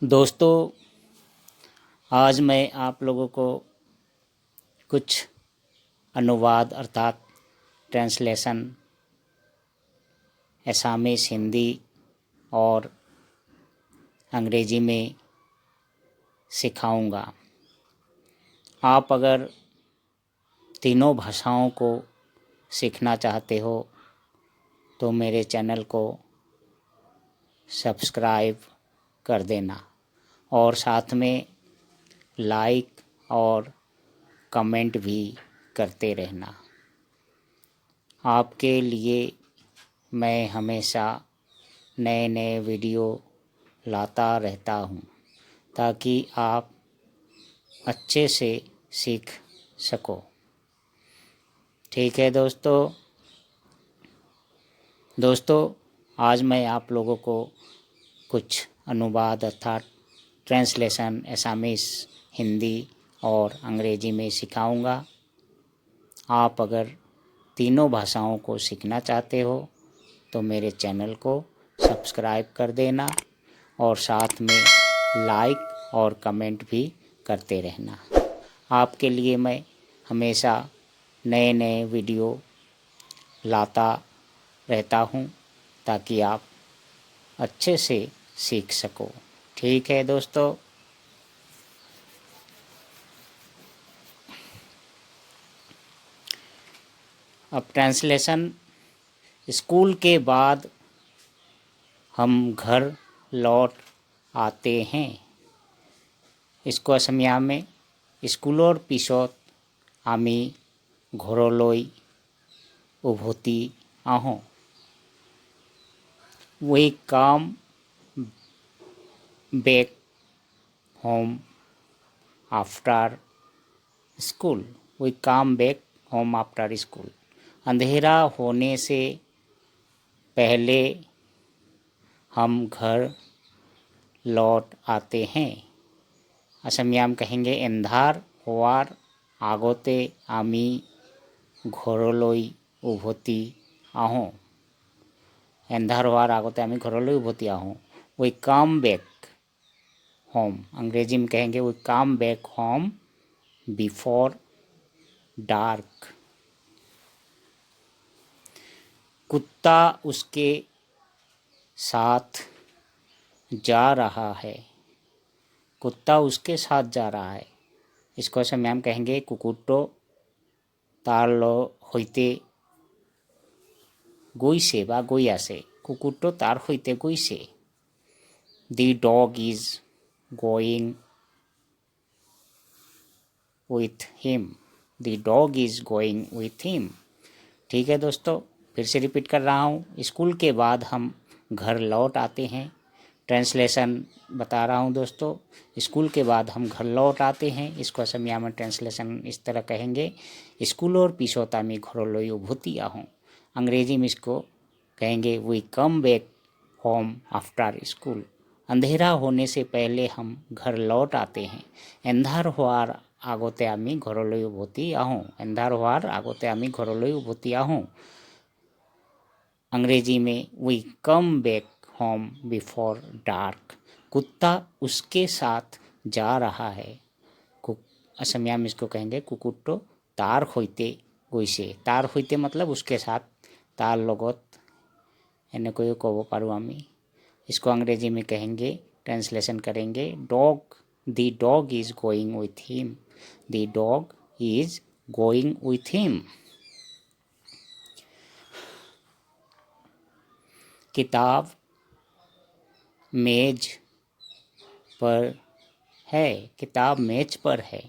दोस्तों, आज मैं आप लोगों को कुछ अनुवाद अर्थात ट्रांसलेशन असामीज, हिंदी और अंग्रेजी में सिखाऊंगा। आप अगर तीनों भाषाओं को सीखना चाहते हो तो मेरे चैनल को सब्सक्राइब कर देना और साथ में लाइक और कमेंट भी करते रहना। आपके लिए मैं हमेशा नए नए वीडियो लाता रहता हूँ ताकि आप अच्छे से सीख सको। ठीक है दोस्तों, आज मैं आप लोगों को कुछ अनुवाद अर्थात ट्रांसलेशन असामीज, हिंदी और अंग्रेजी में सिखाऊंगा। आप अगर तीनों भाषाओं को सीखना चाहते हो तो मेरे चैनल को सब्सक्राइब कर देना और साथ में लाइक और कमेंट भी करते रहना। आपके लिए मैं हमेशा नए नए वीडियो लाता रहता हूँ ताकि आप अच्छे से सीख सको। ठीक है दोस्तों। अब ट्रांसलेशन। स्कूल के बाद हम घर लौट आते हैं। इसको असमिया में स्कूलोर पिছত आमी घरলৈ उभति आहों। We come back home after school. We come back home after school. अंधेरा होने से पहले हम घर लौट आते हैं। असमिया में कहेंगे एंधार होवार आगोते आमी घरলৈ उभति आहों। एंधार होवार आगोते आमी घरলৈ उभति आहों। We come back home. अंग्रेजी में कहेंगे we come back home before dark. कुत्ता उसके साथ जा रहा है। कुत्ता उसके साथ जा रहा है। इसको असमिया में कहेंगे कुकुट्टो तार होइते গৈছে বা গৈ আছে। কুকুরটো তার হইতে গৈছে। The dog is going with him. The dog is going with him. ठीक है दोस्तों, फिर से रिपीट कर रहा हूँ। स्कूल के बाद हम घर लौट आते हैं। ट्रांसलेशन बता रहा हूँ दोस्तों। स्कूल के बाद हम घर लौट आते हैं। इसको असमिया में ट्रांसलेशन इस तरह कहेंगे स्कूलोर पिছত आमी घरলৈ उभति आहों। अंग्रेजी में इसको कहेंगे we come back home after school. अंधेरा होने से पहले हम घर लौट आते हैं। एंधार होवार आगोते आमी घरলৈ उभति आहों। एंधार होवार आगोते आमी घरলৈ उभति आहों। अंग्रेजी में we come back home before dark. कुत्ता उसके साथ जा रहा है। असमिया में इसको कहेंगे कुकुट्टो तार होइते গৈছে। तार होइते मतलब उसके साथ, तार लगत এনেকৈও ক'ব পাৰোঁ আমি। इसको अंग्रेजी में कहेंगे, ट्रांसलेशन करेंगे dog. The dog is going with him. The dog is going with him. किताब मेज पर है। किताब मेज पर है।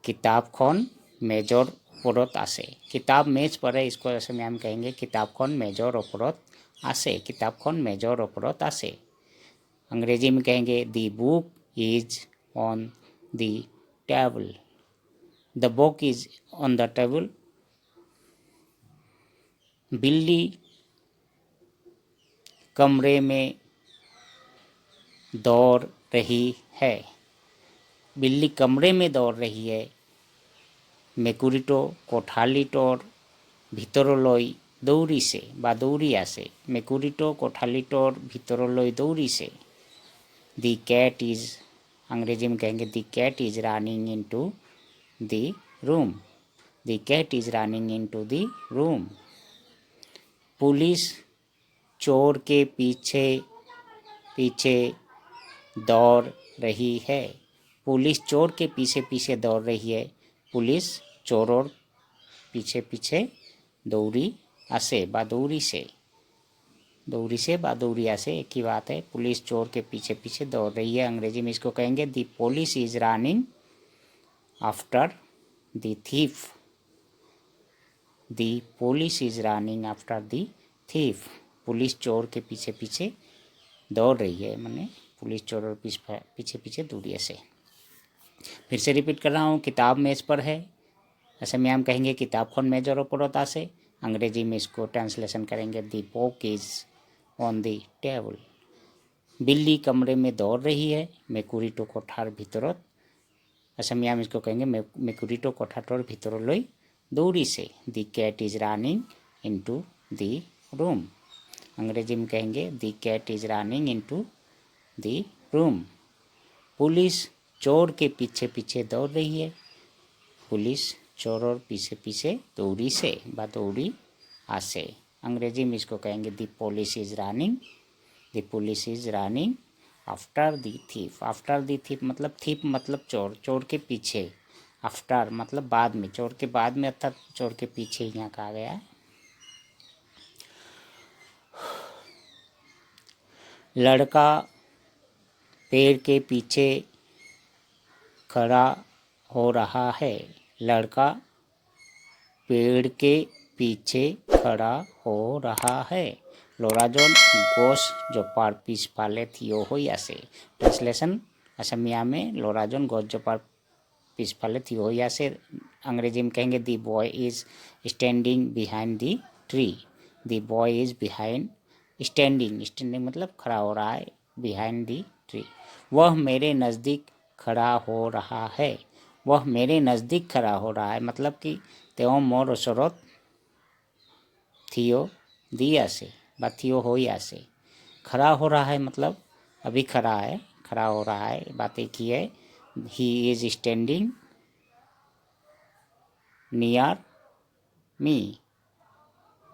किताबखन मेजर ओपरत आसे। किताब मेज पर है। इसको असमिया में कहेंगे किताबखन मेजर ओपरत आसे। किताबखन मेजर ओपरत आसे। अंग्रेजी में कहेंगे the book is on the table. The book is on the table. बिल्ली कमरे में दौड़ रही है। बिल्ली कमरे में दौड़ रही है। মেকুৰীটো কোঠালিটোৰ ভিতৰলৈ দৌৰিছে বা দৌৰি আছে। মেকুৰীটো কোঠালিটোৰ ভিতৰলৈ দৌৰিছে। दी कैट इज, अंग्रेजी में कहेंगे the cat is running into the room, the cat is running into the room. Police चोर के पीछे पीछे दौड़ रही है, पुलिस चोर के पीछे पीछे दौड़ रही है, पुलिस चोरों पीछे पीछे दौड़ी आसे बा दौड़ी से, दौड़ी से बा दौड़ी आसे एक ही बात है। पुलिस चोर के पीछे पीछे दौड़ रही है, अंग्रेजी में इसको कहेंगे the police is running after the thief, the police is running after the thief. Police चोर के पीछे पीछे दौड़ रही है, मैंने पुलिस चोर पीछे पीछे दौड़ी से। फिर से रिपीट कर रहा हूँ, किताब मेज पर है, ऐसे में हम कहेंगे किताबखन मेजर ओपरत आसे, अंग्रेजी में इसको ट्रांसलेशन करेंगे the book is on the table. बिल्ली कमरे में दौड़ रही है, मेकुरीटो कोठार भीतरत, ऐसे में हम इसको कहेंगे मेकुरीटो कोठाटोर भीतरলৈ दौड़ी से। The cat is running into the room, अंग्रेजी में कहेंगे the cat is running into the room. Police चोर के पीछे पीछे दौड़ रही है, पुलिस चोरों पीछे पीछे दौड़ी से बा दौड़ी आसे, अंग्रेजी में इसको कहेंगे the police is running, the police is running after the thief. After the thief मतलब थीफ मतलब चोर, चोर के पीछे, आफ्टर मतलब बाद में, चोर के बाद में अर्थात चोर के पीछे यहाँ कहा गया है। लड़का पेड़ के पीछे खड़ा हो रहा है, लड़का पेड़ के पीछे खड़ा हो रहा है। लोराजोन गोश जो पार पीस पाले थियो हो यासे, ट्रांसलेशन असमिया में लोराजोन गोश जो पार पीस पाले थियो हो यासे, अंग्रेजी में कहेंगे दी boy is standing behind the tree, the boy is behind standing, standing मतलब खड़ा हो रहा है, बिहाइंड दी ट्री। वह मेरे नज़दीक खड़ा हो रहा है, वह मेरे नज़दीक खड़ा हो रहा है मतलब कि तेओ मोर ओसरत थियो दी आसे बा थियो हो आसे। खड़ा हो रहा है मतलब अभी खड़ा है, खड़ा हो रहा है, बात एक ही है। He is standing near me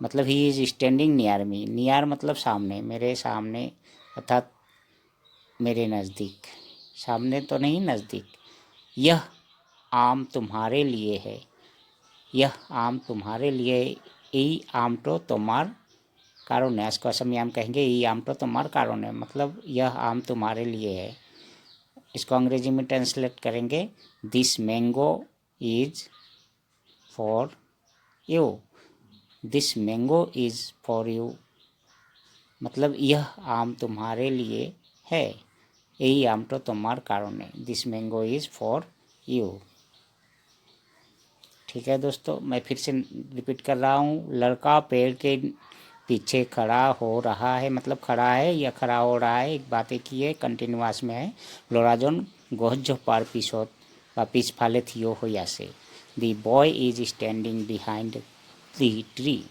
मतलब he is standing near me, near मतलब सामने, मेरे सामने अर्थात मेरे नज़दीक, सामने तो नहीं नज़दीक। यह आम तुम्हारे लिए है, यह आम तुम्हारे लिए, ई आम तो तुम्हार कारण है, इसको असम में हम कहेंगे ई आम तो तुम्हार कारण है मतलब यह आम तुम्हारे लिए है। इसको अंग्रेजी में ट्रांसलेट करेंगे this mango is for you, this mango is for you मतलब यह आम तुम्हारे लिए है, यही आम तो तुम्हार कारण है, this mango is for you. ठीक है दोस्तों, मैं फिर से रिपीट कर रहा हूँ, लड़का पेड़ के पीछे खड़ा हो रहा है मतलब खड़ा है या खड़ा हो रहा है, एक बात एक ही है, कंटिन्यूअस में है। लोराजोन गोह जो पार पीछोत बा पीछ फाले थियो हो यासे, the boy is standing behind the tree,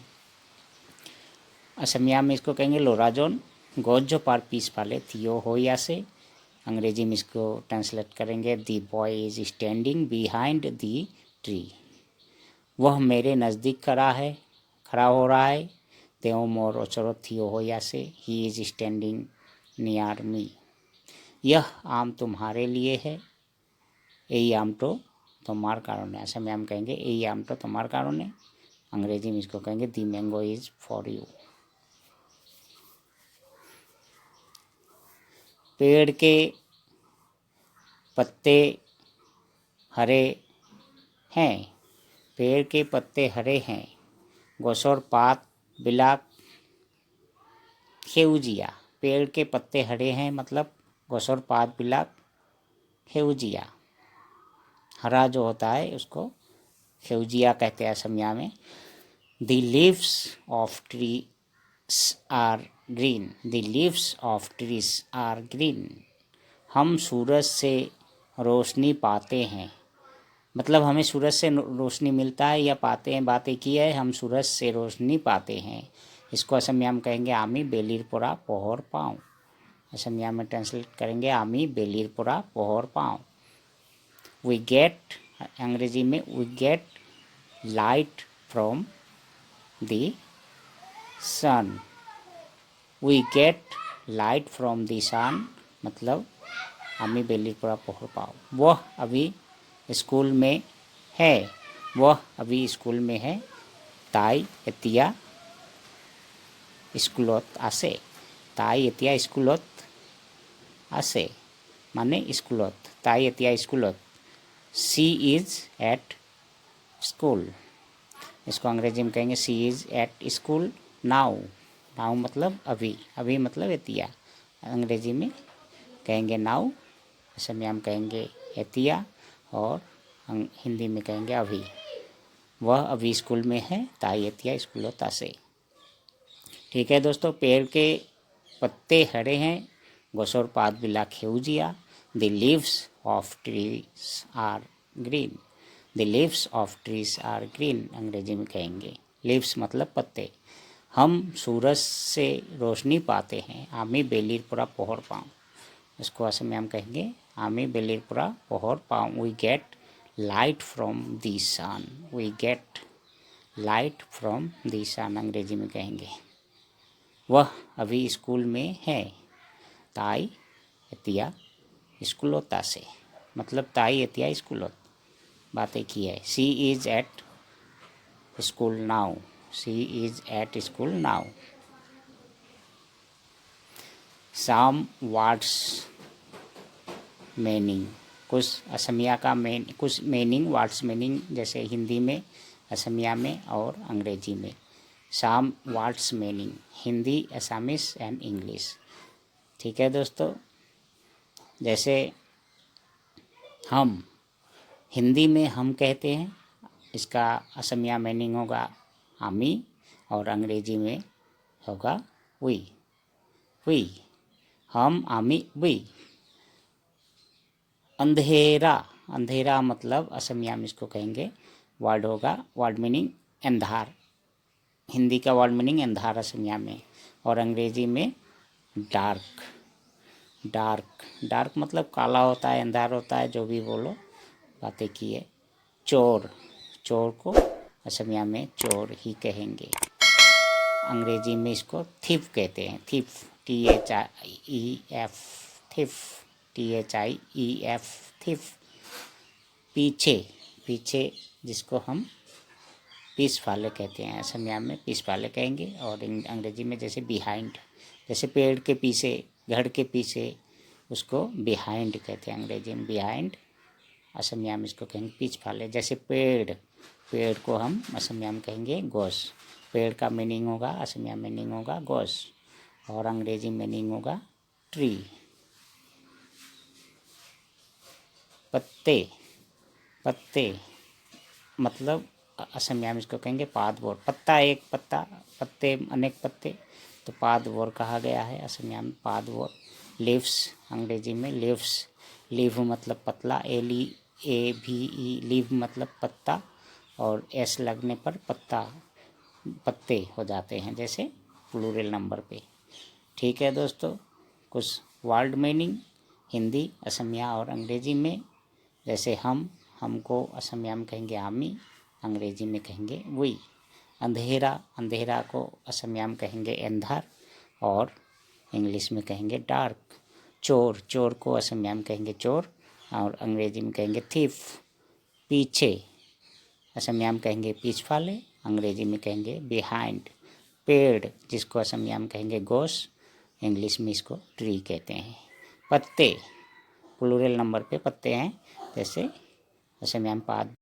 Asamiya में इसको कहेंगे लोराजोन गोह जो पार पीछ फाले थियो हो यासे, अंग्रेजी में इसको ट्रांसलेट करेंगे दी boy is standing behind the tree. वह मेरे नज़दीक खड़ा है, खड़ा हो रहा है, तेओ मोर ओचरत थियो हो यासे, he is standing near me. यह आम तुम्हारे लिए है, यही आम तो तुम्हार कारण है, ऐसे में हम कहेंगे यही आम तो तुम्हार कारण है, अंग्रेजी में इसको कहेंगे दी मैंगो इज फॉर यू। पेड़ के पत्ते हरे हैं, पेड़ के पत्ते हरे हैं, गोसोर पात बिलाक खेउजिया, पेड़ के पत्ते हरे हैं मतलब गोसोर पात बिलाक खेउजिया, हरा जो होता है उसको खेउजिया कहते हैं असमिया में। The leaves of trees are green, the leaves of trees are green, हम सूरज से रोशनी पाते हैं मतलब हमें सूरज से रोशनी मिलता है या पाते हैं, बात एक ही है, हम सूरज से रोशनी पाते हैं। इसको असम में हम कहेंगे आमी बेलिर पोरा पोहर पाऊँ, असमिया में ट्रांसलेट करेंगे आमी बेलिर पुरा पोहर पाँव। वी गेट, अंग्रेजी में we get light from the sun. We get light from the sun मतलब आमी बेलिर पुरा पोहर पाँव। वह अभी स्कूल में है, वह अभी स्कूल में है। ताई एतिया स्कूलोत आसे। ताई एतिया स्कूलोत आसे माने स्कूलोत। ताई एतिया स्कूलोत। सी इज एट स्कूल, इसको अंग्रेजी में कहेंगे she is at school now. Now मतलब अभी, अभी मतलब एतिया। अंग्रेजी में कहेंगे नाउ, असमिया में कहेंगे एतिया और हिंदी में कहेंगे अभी। वह अभी स्कूल में है। ताई एतिया स्कूलोत आसे। ठीक है दोस्तों, पेड़ के पत्ते हरे हैं, गोसोर पात बिला खेउजिया। The leaves of trees are green. The leaves of trees are green अंग्रेजी में कहेंगे। लीव्स मतलब पत्ते। हम सूरज से रोशनी पाते हैं। आमी बेलिर पुरा पोहर पाँव, इसको असम में हम कहेंगे आमी बेलिर पुरा पोहर पाँव। We get light from the sun. We get light from the sun अंग्रेजी में कहेंगे। वह अभी स्कूल में है। ताई एतिया स्कूलोता से मतलब ताई एतिया स्कूलोत। बातें की है। She is at school now. She is at school now. Some words meaning, कुछ असमिया का कुछ मीनिंग, वर्ड्स मीनिंग जैसे हिंदी में, असमिया में और अंग्रेजी में। Some words meaning Hindi, Assamese and English. ठीक है दोस्तों, जैसे हम हिंदी में हम कहते हैं, इसका असमिया मीनिंग होगा आमी और अंग्रेजी में होगा वी। वी, हम आमी वी। अंधेरा, अंधेरा मतलब असमिया में इसको कहेंगे वर्ड होगा, वर्ड मीनिंग अंधार। हिंदी का वर्ड मीनिंग अंधार असमिया में, और अंग्रेजी में डार्क। डार्क, डार्क मतलब काला होता है, अंधार होता है, जो भी बोलो, बातें की है। चोर, चोर को असमिया में चोर ही कहेंगे। अंग्रेजी में इसको थीफ कहते हैं। Thief, THIEF, thief, THIEF, thief. पीछे, पीछे जिसको हम पीस वाले कहते हैं, असमिया में पीस वाले कहेंगे। और अंग्रेजी में जैसे बिहाइंड, जैसे पेड़ के पीछे, घर के पीछे, उसको बिहाइंड कहते हैं अंग्रेजी में। बिहाइंड, असमिया में इसको कहेंगे पीछ वाले। जैसे पेड़, पेड़ को हम असमिया में कहेंगे गोस। पेड़ का मीनिंग होगा, असमिया मीनिंग होगा गोस, और अंग्रेजी मीनिंग होगा ट्री। पत्ते, पत्ते मतलब असमिया में इसको कहेंगे पादवोर। पत्ता एक पत्ता, पत्ते अनेक पत्ते, तो पादवोर कहा गया है असमिया में, पादवोर। लीव्स, अंग्रेजी में लीव्स। लीव मतलब पतला, LEAVE, लीव मतलब पत्ता, और S लगने पर पत्ता, पत्ते हो जाते हैं, जैसे प्लूरल नंबर पे। ठीक है दोस्तों, कुछ वर्ड मीनिंग हिंदी, असमिया और अंग्रेजी में। जैसे हम, हमको असमिया में कहेंगे आमी, अंग्रेजी में कहेंगे वी। अंधेरा, अंधेरा को असमिया में कहेंगे अंधार, और इंग्लिश में कहेंगे डार्क। चोर, चोर को असमिया में कहेंगे चोर, और अंग्रेजी में कहेंगे थीफ। पीछे, असमिया में कहेंगे पीछ वाले, अंग्रेजी में कहेंगे बिहाइंड। पेड़, जिसको असमिया में कहेंगे गोस, इंग्लिश में इसको ट्री कहते हैं। पत्ते, प्लूरल नंबर पे पत्ते हैं, जैसे असमिया में पाद